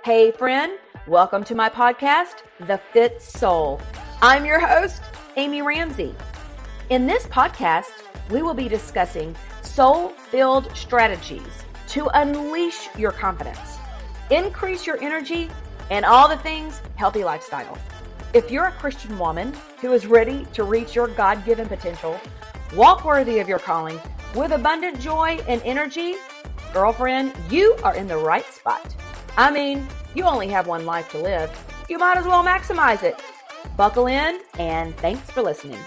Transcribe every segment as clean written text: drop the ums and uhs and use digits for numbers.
Hey friend, welcome to my podcast, The Fit Soul. I'm your host, Amy Ramsey. In this podcast, we will be discussing soul-filled strategies to unleash your confidence, increase your energy, and all the things healthy lifestyle. If you're a Christian woman who is ready to reach your God-given potential, walk worthy of your calling with abundant joy and energy, girlfriend, you are in the right spot. I mean, you only have one life to live. You might as well maximize it. Buckle in, and thanks for listening.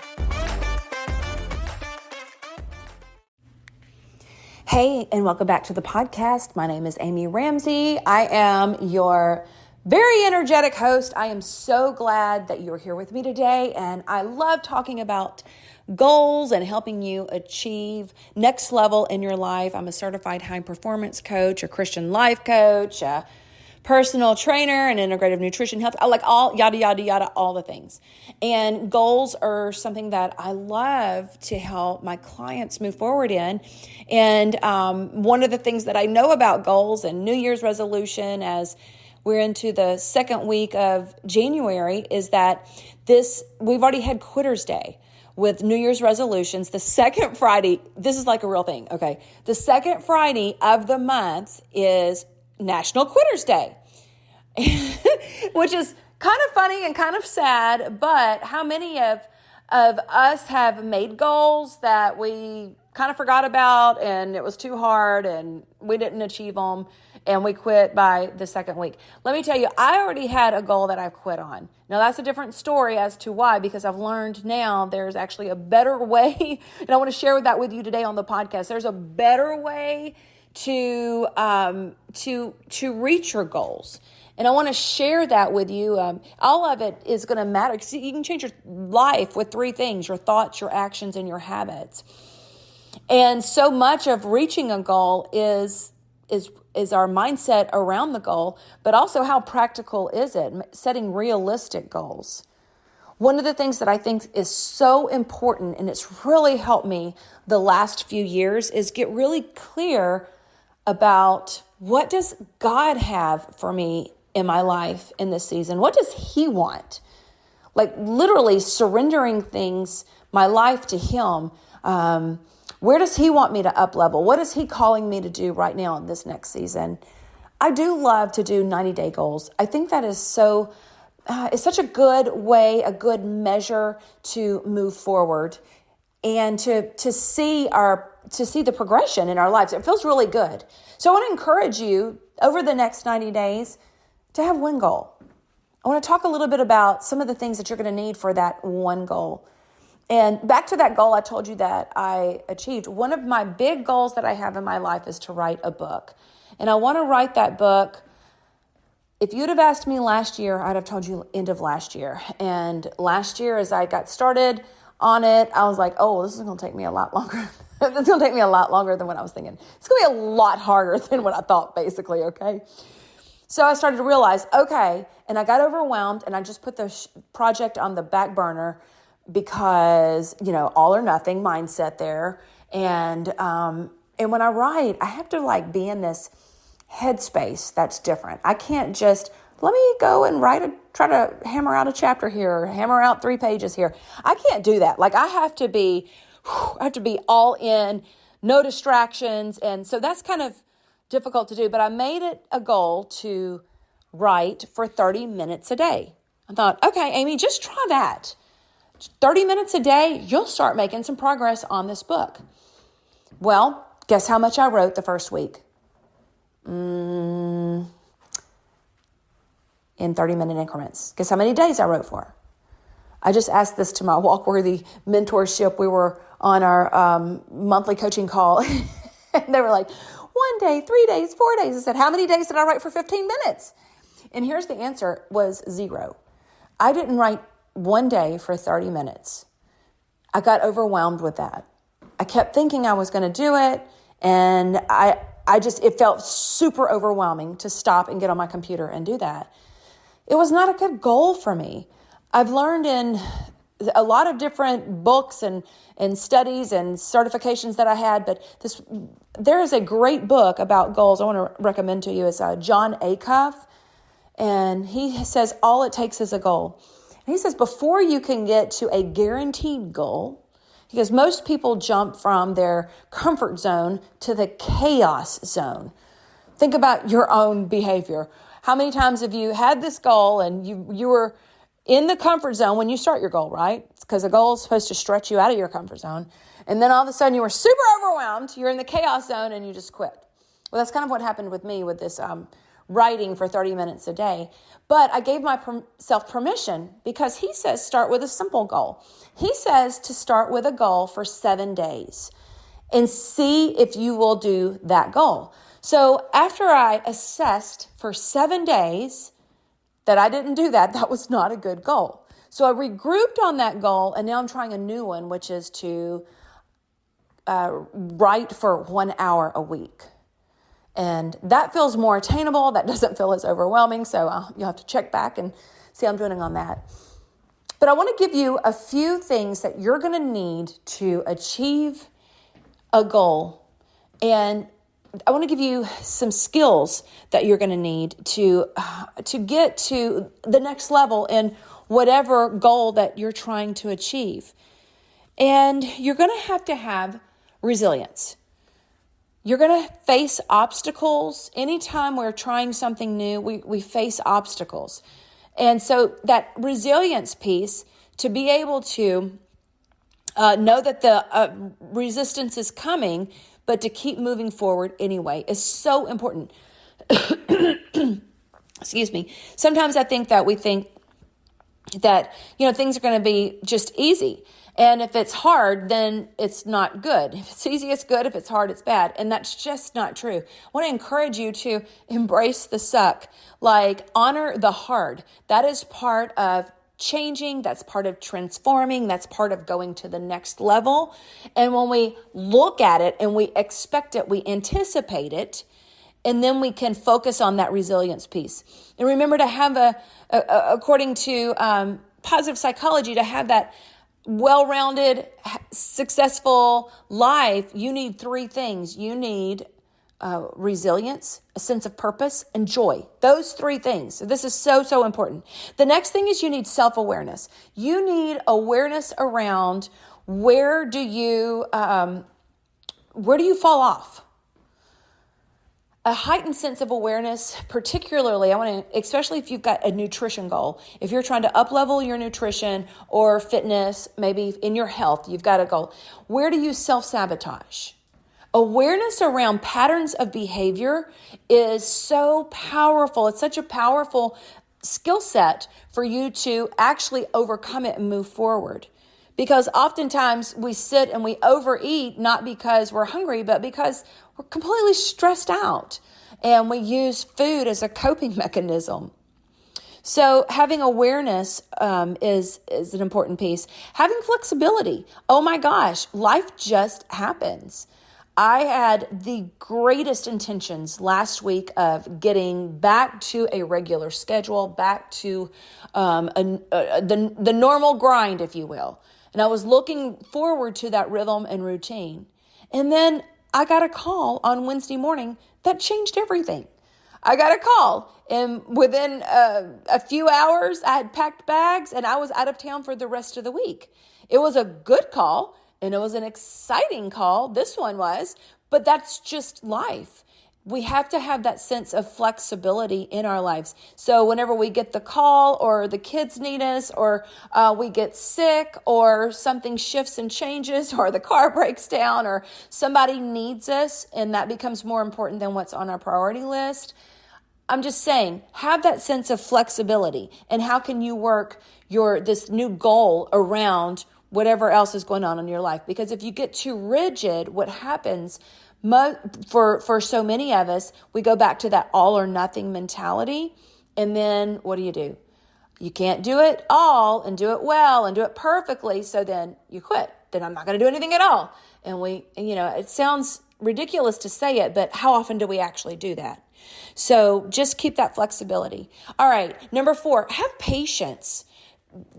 Hey, and welcome back to the podcast. My name is Amy Ramsey. I am your very energetic host. I am so glad that you're here with me today, and I love talking about goals and helping you achieve next level in your life. I'm a certified high performance coach, a Christian life coach, a personal trainer, and integrative nutrition health. I like all yada, yada, yada, all the things. And goals are something that I love to help my clients move forward in. And one of the things that I know about goals and New Year's resolution as we're into the second week of January is that we've already had Quitter's Day with New Year's resolutions. The second Friday, this is like a real thing, okay? The second Friday of the month is National Quitter's Day, which is kind of funny and kind of sad, but how many of us have made goals that we kind of forgot about and it was too hard and we didn't achieve them and we quit by the second week? Let me tell you, I already had a goal that I quit on. Now that's a different story as to why, because I've learned now there's actually a better way, and I want to share that with you today on the podcast. There's a better way to reach your goals. And I want to share that with you. All of it is going to matter. See, you can change your life with three things: your thoughts, your actions, and your habits. And so much of reaching a goal is our mindset around the goal, but also how practical is it? Setting realistic goals. One of the things that I think is so important, and it's really helped me the last few years, is get really clear about what does God have for me in my life in this season? What does He want? Like literally surrendering things, my life to Him. Where does He want me to up level? What is He calling me to do right now in this next season? I do love to do 90-day goals. I think that is it's such a good way, a good measure to move forward and to see the progression in our lives. It feels really good. So I want to encourage you over the next 90 days to have one goal. I want to talk a little bit about some of the things that you're going to need for that one goal. And back to that goal I told you that I achieved. One of my big goals that I have in my life is to write a book. And I want to write that book. If you'd have asked me last year, I'd have told you end of last year. And last year, as I got started on it, I was like, oh, this is going to take me a lot longer. It's going to take me a lot longer than what I was thinking. It's going to be a lot harder than what I thought, basically, okay? So I started to realize, okay, and I got overwhelmed, and I just put the project on the back burner because, all or nothing mindset there. And when I write, I have to be in this headspace that's different. I can't just, let me go and try to hammer out a chapter here, or hammer out 3 pages here. I can't do that. I have to be all in, no distractions. And so that's kind of difficult to do, but I made it a goal to write for 30 minutes a day. I thought, okay, Amy, just try that. 30 minutes a day, you'll start making some progress on this book. Well, guess how much I wrote the first week? In 30-minute increments. Guess how many days I wrote for? I just asked this to my Walkworthy mentorship. We were on our monthly coaching call, and they were like, 1 day, 3 days, 4 days. I said, how many days did I write for 15 minutes? And here's the answer, was 0. I didn't write 1 day for 30 minutes. I got overwhelmed with that. I kept thinking I was going to do it, and it felt super overwhelming to stop and get on my computer and do that. It was not a good goal for me. I've learned in a lot of different books and studies and certifications that I had, but there is a great book about goals I want to recommend to you. It's John Acuff. And he says, all it takes is a goal. And he says, before you can get to a guaranteed goal, because most people jump from their comfort zone to the chaos zone. Think about your own behavior. How many times have you had this goal and you were in the comfort zone when you start your goal, right? Because a goal is supposed to stretch you out of your comfort zone. And then all of a sudden you were super overwhelmed. You're in the chaos zone and you just quit. Well, that's kind of what happened with me with this writing for 30 minutes a day. But I gave myself permission because he says start with a simple goal. He says to start with a goal for 7 days and see if you will do that goal. So after I assessed for 7 days that I didn't do that, that was not a good goal. So I regrouped on that goal, and now I'm trying a new one, which is to write for 1 hour a week. And that feels more attainable. That doesn't feel as overwhelming. So you'll have to check back and see how I'm doing on that. But I want to give you a few things that you're going to need to achieve a goal. And I want to give you some skills that you're going to need to get to the next level in whatever goal that you're trying to achieve. And you're going to have resilience. You're going to face obstacles. Anytime we're trying something new, we face obstacles. And so that resilience piece, to be able to know that the resistance is coming, but to keep moving forward anyway, is so important. Excuse me. Sometimes I think that we think that, things are going to be just easy. And if it's hard, then it's not good. If it's easy, it's good. If it's hard, it's bad. And that's just not true. I want to encourage you to embrace the suck, honor the hard. That is part of changing. That's part of transforming. That's part of going to the next level. And when we look at it and we expect it, we anticipate it, and then we can focus on that resilience piece. And remember to have according to positive psychology, to have that well-rounded, successful life, you need 3 things. You need resilience, a sense of purpose, and joy. Those 3 things. So this is so, so important. The next thing is you need self-awareness. You need awareness around where do you fall off? A heightened sense of awareness, particularly, especially if you've got a nutrition goal. If you're trying to up-level your nutrition or fitness, maybe in your health, you've got a goal. Where do you self-sabotage? Awareness around patterns of behavior is so powerful. It's such a powerful skill set for you to actually overcome it and move forward. Because oftentimes we sit and we overeat, not because we're hungry, but because we're completely stressed out. And we use food as a coping mechanism. So having awareness is an important piece. Having flexibility. Oh my gosh, life just happens. I had the greatest intentions last week of getting back to a regular schedule, back to the normal grind, if you will. And I was looking forward to that rhythm and routine. And then I got a call on Wednesday morning that changed everything. I got a call, and within a few hours, I had packed bags and I was out of town for the rest of the week. It was a good call and it was an exciting call. This one was, but that's just life. We have to have that sense of flexibility in our lives. So whenever we get the call or the kids need us or we get sick or something shifts and changes or the car breaks down or somebody needs us and that becomes more important than what's on our priority list, I'm just saying, have that sense of flexibility. And how can you work this new goal around whatever else is going on in your life? Because if you get too rigid, what happens for so many of us, we go back to that all or nothing mentality. And then what do? You can't do it all and do it well and do it perfectly. So then you quit. Then I'm not going to do anything at all. And it sounds ridiculous to say it, but how often do we actually do that? So just keep that flexibility. All right. Number 4, have patience.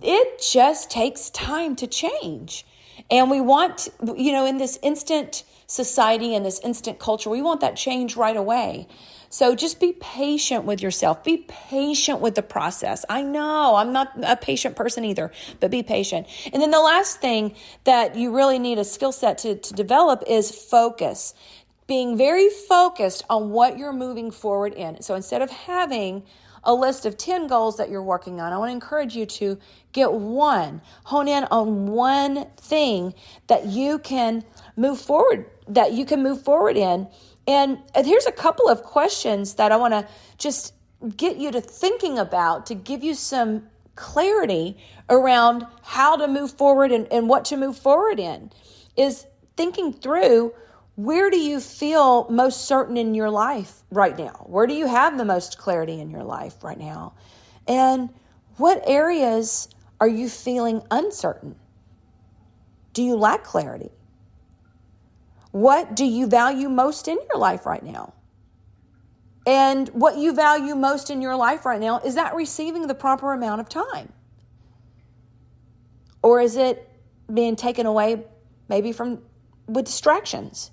It just takes time to change. And we want, in this instant society and this instant culture, we want that change right away. So just be patient with yourself. Be patient with the process. I know I'm not a patient person either, but be patient. And then the last thing that you really need a skill set to develop is focus. Being very focused on what you're moving forward in. So instead of having a list of 10 goals that you're working on, I want to encourage you to get one, hone in on one thing that you can move forward in. And here's a couple of questions that I want to just get you to thinking about to give you some clarity around how to move forward and what to move forward in, is thinking through, where do you feel most certain in your life right now? Where do you have the most clarity in your life right now? And what areas are you feeling uncertain? Do you lack clarity? What do you value most in your life right now? And what you value most in your life right now, is that receiving the proper amount of time? Or is it being taken away maybe with distractions?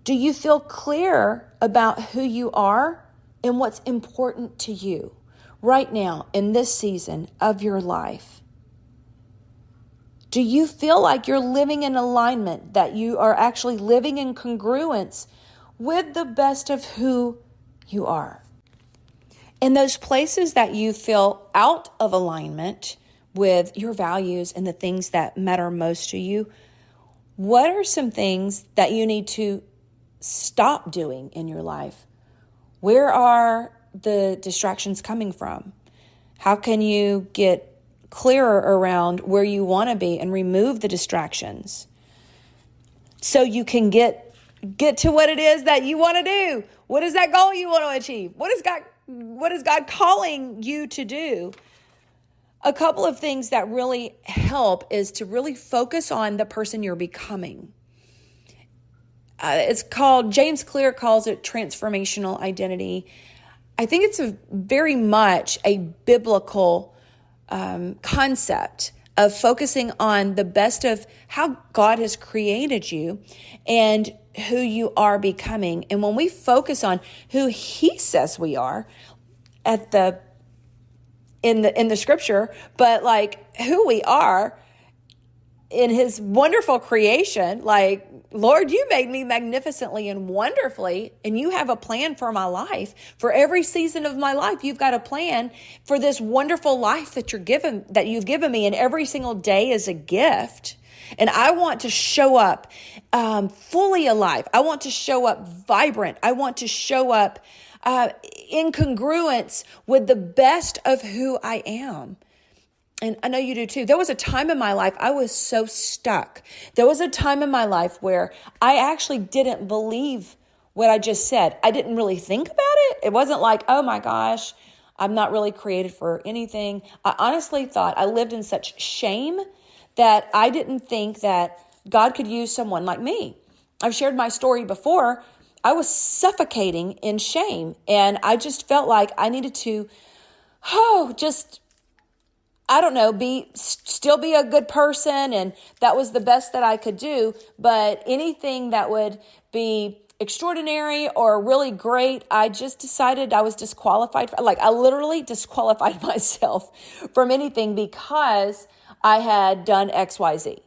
Do you feel clear about who you are and what's important to you right now in this season of your life? Do you feel like you're living in alignment, that you are actually living in congruence with the best of who you are? In those places that you feel out of alignment with your values and the things that matter most to you, what are some things that you need to stop doing in your life? Where are the distractions coming from? How can you get clearer around where you want to be and remove the distractions so you can get to what it is that you want to do? What is that goal you want to achieve? What is God calling you to do? A couple of things that really help is to really focus on the person you're becoming. James Clear calls it transformational identity. I think it's very much a biblical concept of focusing on the best of how God has created you and who you are becoming. And when we focus on who He says we are in the scripture, but like who we are in His wonderful creation, like, Lord, you made me magnificently and wonderfully, and you have a plan for my life. For every season of my life, you've got a plan for this wonderful life that you've given me, and every single day is a gift. And I want to show up fully alive. I want to show up vibrant. I want to show up in congruence with the best of who I am. And I know you do too. There was a time in my life I was so stuck. There was a time in my life where I actually didn't believe what I just said. I didn't really think about it. It wasn't like, oh my gosh, I'm not really created for anything. I honestly thought I lived in such shame that I didn't think that God could use someone like me. I've shared my story before. I was suffocating in shame, and I just felt like I needed to, still be a good person, and that was the best that I could do. But anything that would be extraordinary or really great, I just decided I was disqualified. I literally disqualified myself from anything because I had done XYZ.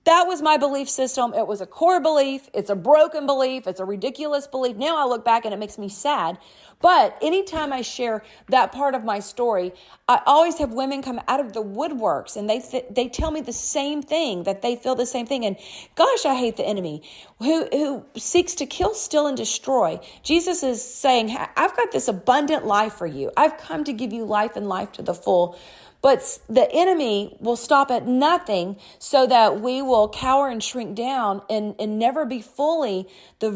That was my belief system. It was a core belief. It's a broken belief. It's a ridiculous belief. Now I look back and it makes me sad. But anytime I share that part of my story, I always have women come out of the woodworks and they tell me the same thing, that they feel the same thing. And gosh, I hate the enemy who seeks to kill, steal, and destroy. Jesus is saying, I've got this abundant life for you. I've come to give you life and life to the full. But the enemy will stop at nothing so that we will cower and shrink down and never be fully the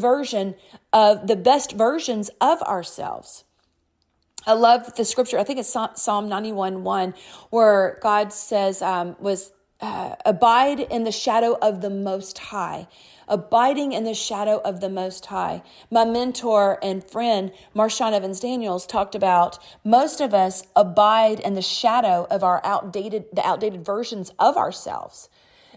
best versions of ourselves. I love the scripture. I think it's Psalm 91:1, where God says, abide in the shadow of the Most High. Abiding in the shadow of the Most High. My mentor and friend, Marshawn Evans Daniels, talked about most of us abide in the shadow of the outdated versions of ourselves.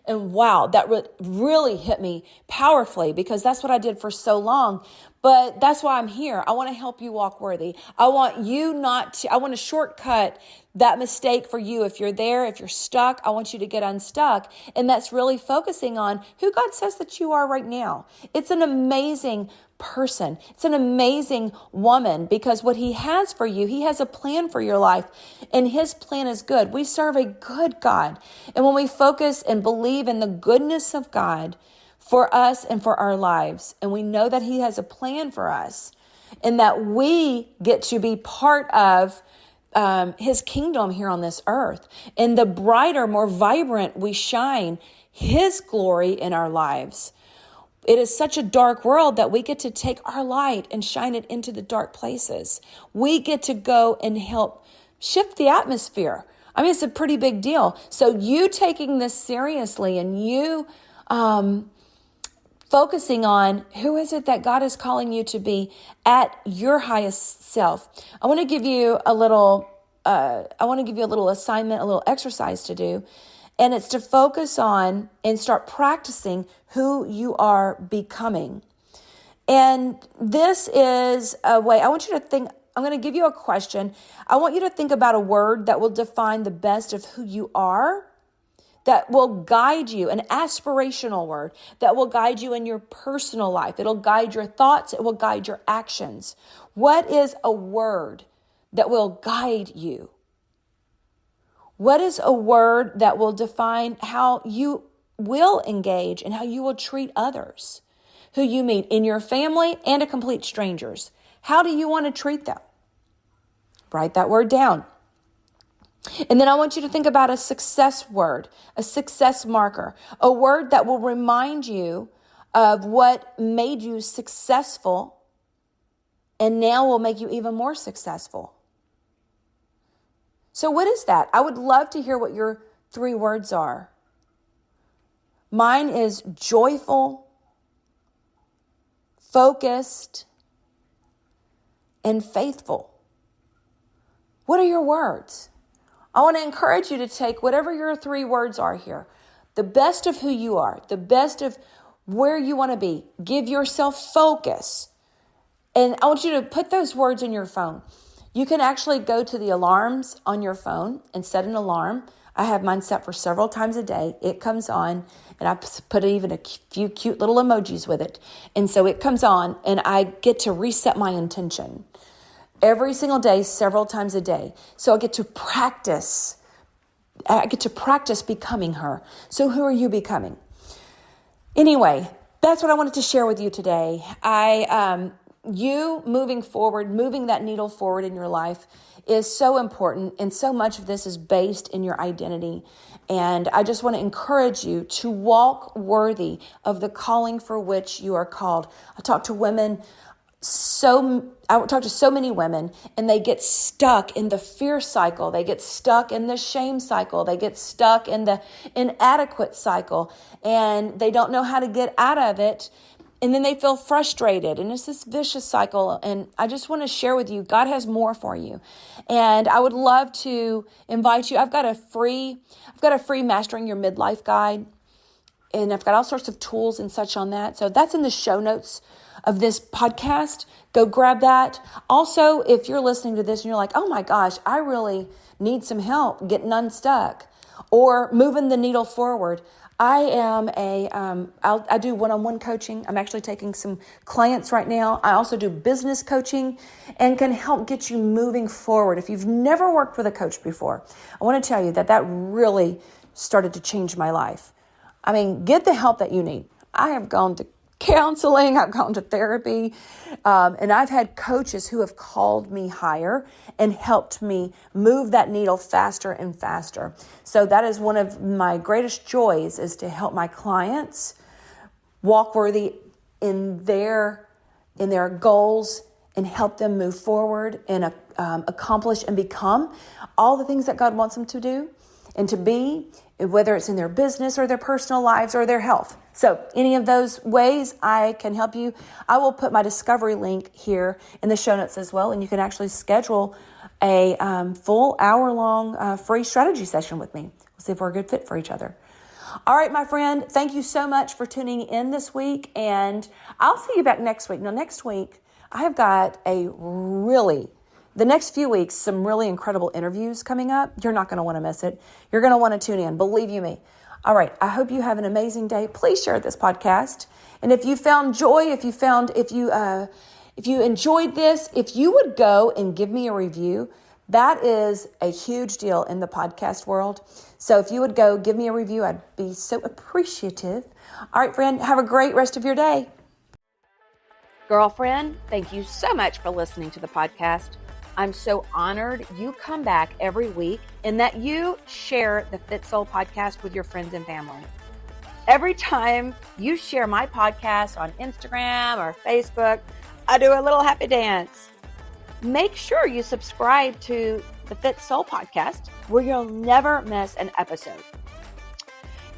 And wow, that really hit me powerfully, because that's what I did for so long. But that's why I'm here. I want to help you walk worthy. I want to shortcut that mistake for you. If you're there, if you're stuck, I want you to get unstuck. And that's really focusing on who God says that you are right now. It's an amazing person. It's an amazing woman, because what he has for you, he has a plan for your life, and his plan is good. We serve a good God. And when we focus and believe in the goodness of God for us and for our lives, and we know that he has a plan for us, and that we get to be part of his kingdom here on this earth, and the brighter, more vibrant we shine his glory in our lives. It is such a dark world that we get to take our light and shine it into the dark places. We get to go and help shift the atmosphere. I mean, it's a pretty big deal. So you taking this seriously, and you focusing on who is it that God is calling you to be at your highest self. I want to give you a little assignment, a little exercise to do. And it's to focus on and start practicing who you are becoming. And this is a way, I want you to think, I'm going to give you a question. I want you to think about a word that will define the best of who you are, that will guide you, an aspirational word that will guide you in your personal life. It'll guide your thoughts. It will guide your actions. What is a word that will guide you? What is a word that will define how you will engage and how you will treat others who you meet in your family and to complete strangers? How do you want to treat them? Write that word down. And then I want you to think about a success word, a success marker, a word that will remind you of what made you successful and now will make you even more successful. So what is that? I would love to hear what your 3 words are. Mine is joyful, focused, and faithful. What are your words? I want to encourage you to take whatever your 3 words are here, the best of who you are, the best of where you want to be. Give yourself focus. And I want you to put those words in your phone. You can actually go to the alarms on your phone and set an alarm. I have mine set for several times a day. It comes on, and I put even a few cute little emojis with it. And so it comes on, and I get to reset my intention every single day, several times a day. So I get to practice. Becoming her. So who are you becoming? Anyway, that's what I wanted to share with you today. You moving forward, moving that needle forward in your life is so important. And so much of this is based in your identity. And I just want to encourage you to walk worthy of the calling for which you are called. I talk to so many women, and they get stuck in the fear cycle. They get stuck in the shame cycle. They get stuck in the inadequate cycle, and they don't know how to get out of it. And then they feel frustrated, and it's this vicious cycle. And I just want to share with you, God has more for you. And I would love to invite you. I've got a free Mastering Your Midlife guide, and I've got all sorts of tools and such on that. So that's in the show notes of this podcast. Go grab that. Also, if you're listening to this and you're like, oh my gosh, I really need some help getting unstuck or moving the needle forward, I am I do one-on-one coaching. I'm actually taking some clients right now. I also do business coaching and can help get you moving forward. If you've never worked with a coach before, I want to tell you that really started to change my life. I mean, get the help that you need. I have gone to counseling, I've gone to therapy, and I've had coaches who have called me higher and helped me move that needle faster and faster. So that is one of my greatest joys, is to help my clients walk worthy in their goals and help them move forward and accomplish and become all the things that God wants them to do and to be, whether it's in their business or their personal lives or their health. So any of those ways I can help you. I will put my discovery link here in the show notes as well, and you can actually schedule a full hour-long free strategy session with me. We'll see if we're a good fit for each other. All right, my friend, thank you so much for tuning in this week, and I'll see you back next week. Now, next week, I have got the next few weeks, some really incredible interviews coming up. You're not going to want to miss it. You're going to want to tune in, believe you me. All right, I hope you have an amazing day. Please share this podcast. And if you found joy, if you enjoyed this, if you would go and give me a review, that is a huge deal in the podcast world. So if you would go give me a review, I'd be so appreciative. All right, friend, have a great rest of your day. Girlfriend, thank you so much for listening to the podcast. I'm so honored you come back every week and that you share the Fit Soul podcast with your friends and family. Every time you share my podcast on Instagram or Facebook, I do a little happy dance. Make sure you subscribe to the Fit Soul podcast where you'll never miss an episode.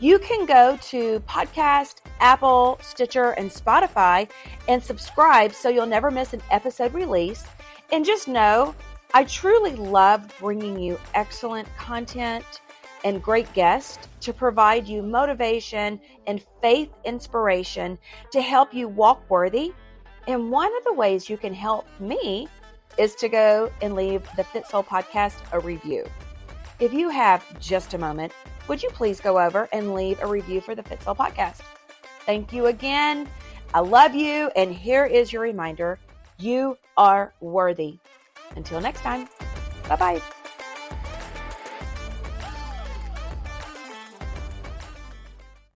You can go to Podcast, Apple, Stitcher, and Spotify and subscribe so you'll never miss an episode release. And just know, I truly love bringing you excellent content and great guests to provide you motivation and faith inspiration to help you walk worthy. And one of the ways you can help me is to go and leave the Fit Soul podcast a review. If you have just a moment, would you please go over and leave a review for the Fit Soul podcast? Thank you again. I love you. And here is your reminder. You are worthy. Until next time. Bye-bye.